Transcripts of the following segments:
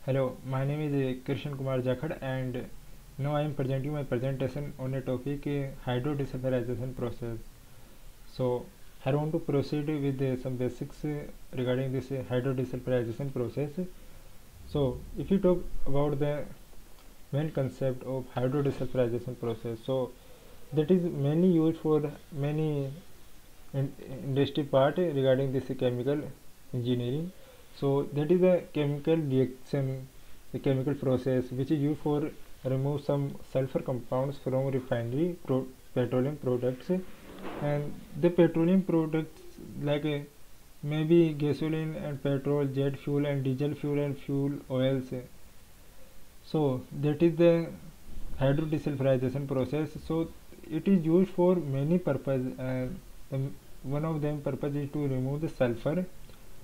Hello, my name is Krishan Kumar Jakhad, and now I am presenting my presentation on a topic hydrodesulfurization process. So I want to proceed with some basics regarding this hydrodesulfurization process. So if you talk about the main concept of hydrodesulfurization process, so that is mainly used for many industry part regarding this chemical engineering. So that is a chemical reaction, a chemical process which is used for remove some sulfur compounds from refinery petroleum products, and the petroleum products like maybe gasoline and petrol, jet fuel and diesel fuel and fuel oils. So that is the hydrodesulfurization process. So it is used for many purposes, and one of them purpose is to remove the sulfur,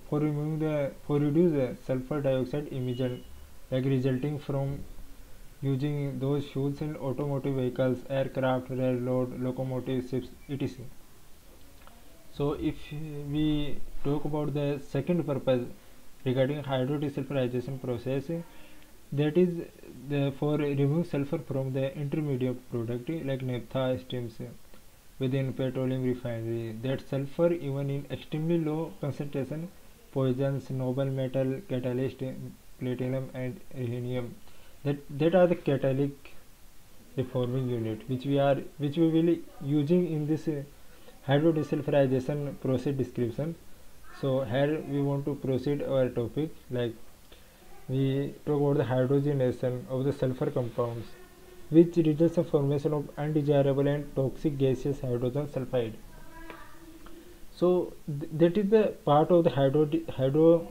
for reduce the sulfur dioxide emission, like resulting from using those fuels in automotive vehicles, aircraft, railroad, locomotives, ships, etc. So if we talk about the second purpose regarding hydrodesulfurization process, that is for removing sulfur from the intermediate product like naphtha streams within petroleum refinery. That sulfur, even in extremely low concentration, poisons noble metal catalyst platinum and rhenium. That are the catalytic reforming unit which we will using in this hydrodesulfurization process description. So here we want to proceed our topic, like we talk about the hydrogenation of the sulfur compounds, which results in formation of undesirable and toxic gaseous hydrogen sulfide. So that is the part of the hydro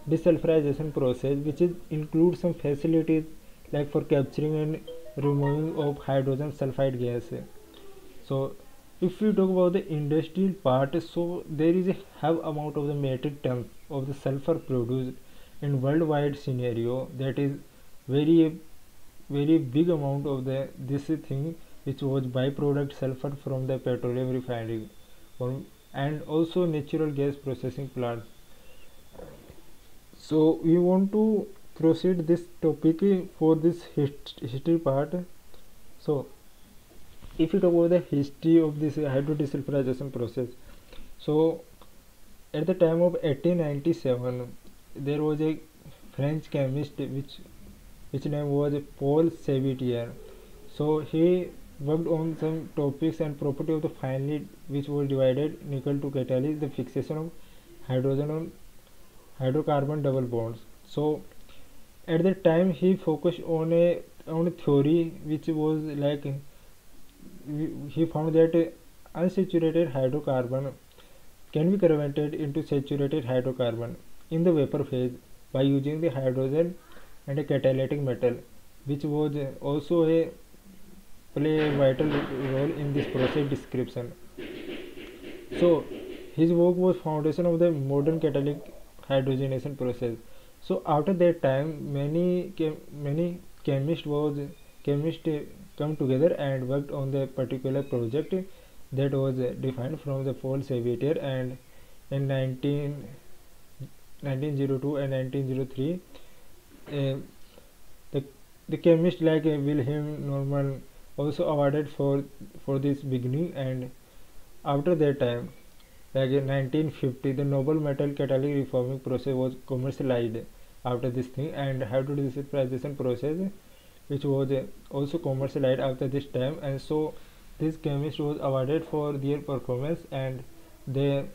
desulfurization process, which is includes some facilities like for capturing and removing of hydrogen sulfide gas. So if we talk about the industrial part, so there is a high amount of the metric tons of the sulfur produced in worldwide scenario. That is very very big amount of the this thing which was byproduct sulfur from the petroleum refinery, and also natural gas processing plants. So we want to proceed this topic for this history part. So if you talk about the history of this hydrodesulfurization process, so at the time of 1897 there was a French chemist which name was Paul Sabatier. So he worked on some topics and property of the finely, which was divided nickel to catalyze the fixation of hydrogen on hydrocarbon double bonds. So at that time he focused on a theory which was like he found that unsaturated hydrocarbon can be converted into saturated hydrocarbon in the vapor phase by using the hydrogen and a catalytic metal, which was also a play a vital role in this process description. So his work was foundation of the modern catalytic hydrogenation process. So after that time, many chemists come together and worked on the particular project that was defined from the Paul Sabatier, and in 1902 and 1903 uh, the the chemist like Wilhelm Norman also awarded for this beginning. And after that time, like in 1950, the noble metal catalytic reforming process was commercialized after this thing, and hydrodesulfurization process which was also commercialized after this time. And so this chemist was awarded for their performance, and they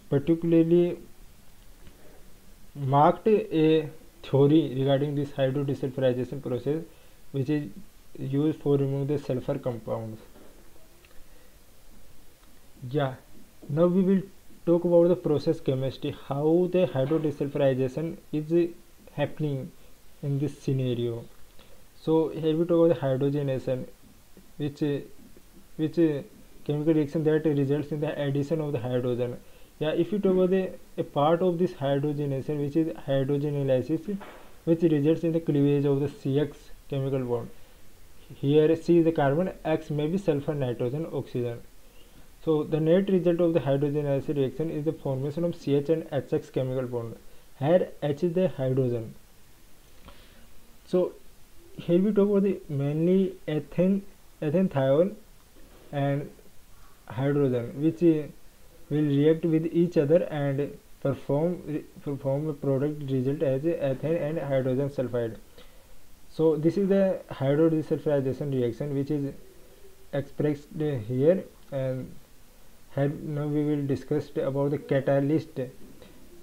particularly marked a theory regarding this hydrodesulfurization process which is used for removing the sulfur compounds. Yeah, now we will talk about the process chemistry, how the hydrodesulfurization is happening in this scenario. So here we talk about the hydrogenation, which chemical reaction that results in the addition of the hydrogen. Yeah, if you talk about a part of this hydrogenation, which is hydrogenolysis, which results in the cleavage of the CX chemical bond. Here C is the carbon, X may be sulfur, nitrogen, oxygen. So the net result of the hydrogenation reaction is the formation of CH and HX chemical bond. Here H is the hydrogen. So here we talk about the mainly ethanol and hydrogen, which will react with each other and perform a product result as ethane and hydrogen sulfide. So this is the hydrodesulfurization reaction which is expressed here, and now we will discuss about the catalyst, the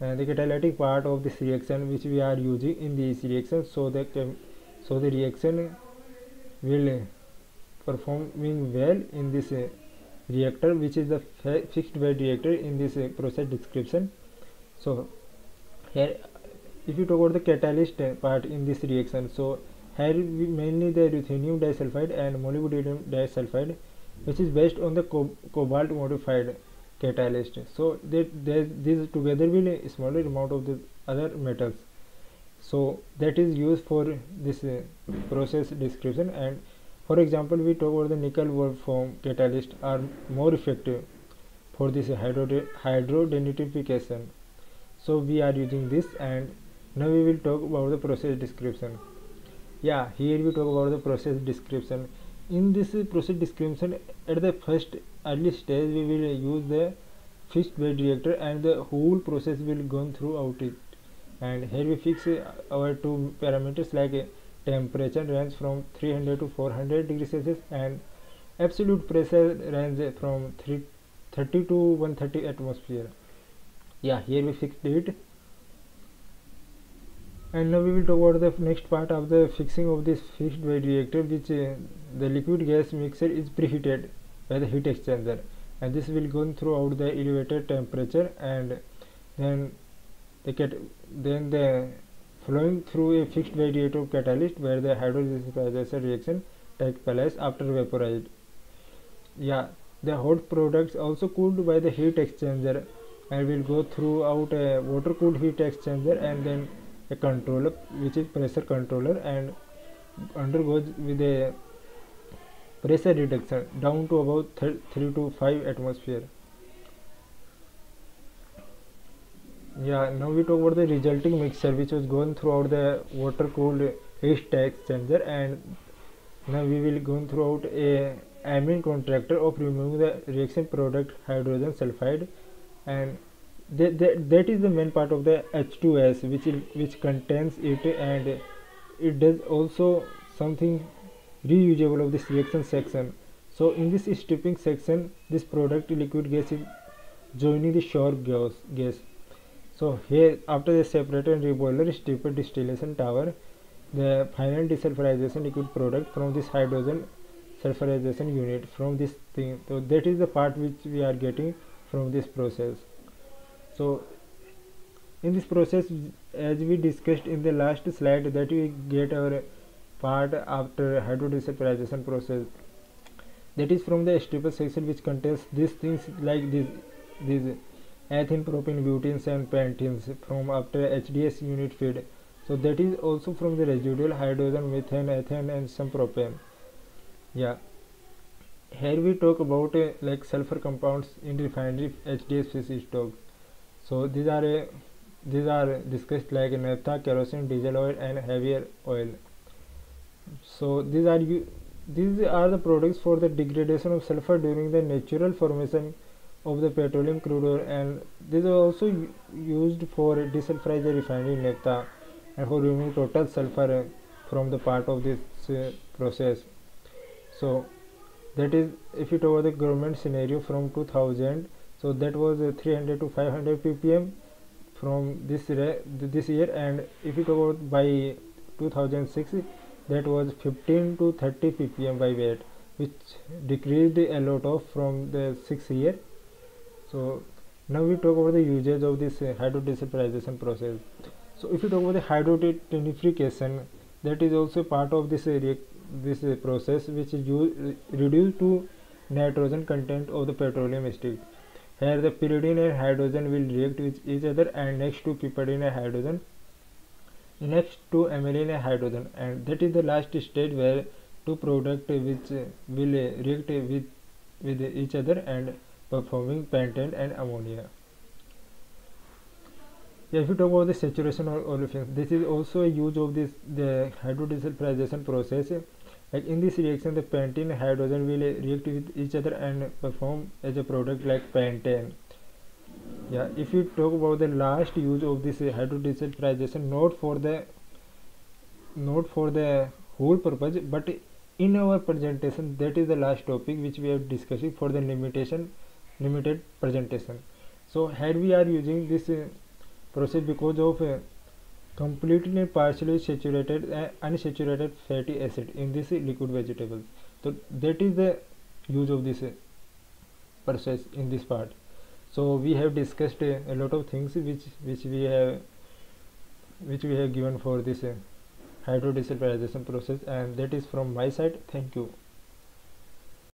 catalytic part of this reaction which we are using in these reactions, so the reaction will performing well in this reactor, which is the fixed bed reactor in this process description. So here if you talk about the catalyst part in this reaction, so here we mainly the ruthenium disulfide and molybdenum disulfide, which is based on the cobalt modified catalyst. So these together will a smaller amount of the other metals, so that is used for this process description. And for example, we talk about the nickel wolfram catalyst are more effective for this hydrodenitification, so we are using this. And now we will talk about the process description. Yeah, here we talk about the process description. In this process description, at the first early stage we will use the fixed bed reactor, and the whole process will go throughout it. And here we fix our two parameters, like temperature range from 300 to 400 degrees Celsius, and absolute pressure range from 30 to 130 atmosphere. Yeah, here we fixed it. And now we will talk about the next part of the fixing of this fixed bed reactor, which the liquid gas mixture is preheated by the heat exchanger, and this will go throughout the elevated temperature, and then the flowing through a fixed bed reactor catalyst where the hydrodesulfurization reaction takes place after vaporized. Yeah, the hot products also cooled by the heat exchanger and will go throughout a water cooled heat exchanger, and then a controller which is pressure controller, and undergoes with a pressure reduction down to about 3 to 5 atmosphere. Yeah, now we talk about the resulting mixture which was going throughout the water cooled heat exchanger, and now we will go throughout a amine contractor of removing the reaction product hydrogen sulfide, and that is the main part of the H2S which contains it, and it does also something reusable of this reaction section. So in this stripping section, this product liquid gas is joining the sour gas. So here after the separator and reboiler stripper distillation tower, the final desulfurization liquid product from this hydrogen sulfurization unit from this thing, so that is the part which we are getting from this process. So in this process, as we discussed in the last slide, that we get our part after hydrodesulfurization process, that is from the stripper section, which contains these things like these ethane, propane, butenes and pentenes from after HDS unit feed. So that is also from the residual hydrogen, methane, ethane and some propane. Yeah, here we talk about like sulfur compounds in refinery HDS feedstock. So these are discussed like naphtha, kerosene, diesel oil and heavier oil. So these are the products for the degradation of sulfur during the natural formation of the petroleum crude oil, and these are also used for desulfurize the refinery naphtha and for removing total sulfur from the part of this process. So that is, if you talk about the government scenario from 2000, so that was 300 to 500 ppm from this year, and if you talk about by 2006, that was 15 to 30 ppm by weight, which decreased a lot of from the 6th year. So now we talk about the usage of this hydrodesulfurization process. So if you talk about the hydrodenitification, that is also part of this process, which is reduced to nitrogen content of the petroleum stick. Here the pyridine and hydrogen will react with each other, and next to piperidine and hydrogen, next to aniline and hydrogen, and that is the last stage where two products which will react with each other and performing pentane and ammonia. Yeah, if you talk about the saturation or olefins, this is also a use of this the hydrodesulfurization process. Like in this reaction, the pentene hydrogen will react with each other and perform as a product like pentane. Yeah, if you talk about the last use of this hydrodesulfurization, not for the whole purpose, but in our presentation, that is the last topic which we are discussing for the limited presentation. So here we are using this process because of completely partially saturated unsaturated fatty acid in this liquid vegetables. So that is the use of this process in this part. So we have discussed a lot of things which we have given for this hydrodesulfurization process, and that is from my side. Thank you.